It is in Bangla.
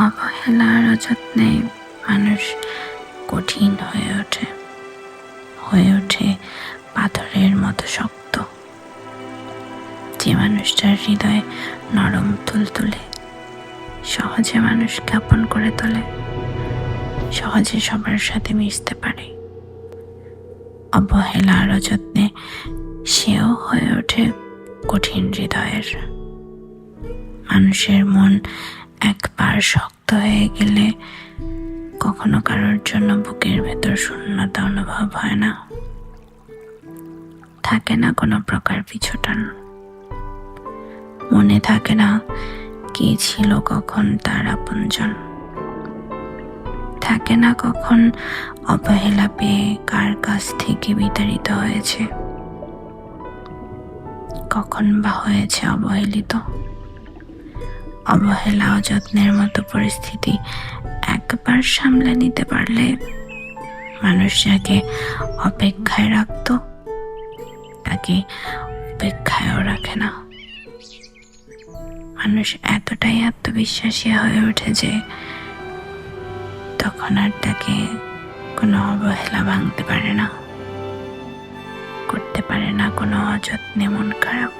অবহেলা আর অযত্নে মানুষ কঠিন হয়ে ওঠে পাথরের মতো শক্ত। যে মানুষটার হৃদয় নরম তুলতুলে, সহজে মানুষকে আপন করে তোলে, সহজে সবার সাথে মিশতে পারে, অবহেলা আর অযত্নে সেও হয়ে ওঠে কঠিন হৃদয়ের। মানুষের মন একবার শক্ত হয়ে গেলে কখনো কারোর জন্য বুকের ভেতর শূন্যতা অনুভব হয় না, থাকে না কোনো প্রকার পিছুটান, মনে থাকে না কে ছিল কখন তার আপনজন, থাকে না কখন অবহেলা পেয়ে কার কাছ থেকে বিতাড়িত হয়েছে, কখন বা হয়েছে অবহেলিত। অবহেলা অযত্নের মতো পরিস্থিতি একবার সামলে নিতে পারলে মানুষ যাকে অপেক্ষায় রাখত তাকে উপেক্ষায়ও রাখে না। মানুষ এতটাই আত্মবিশ্বাসী হয়ে ওঠে যে তখন আর তাকে কোনো অবহেলা ভাঙতে পারে না, করতে পারে না কোনো অযত্নে মন খারাপ।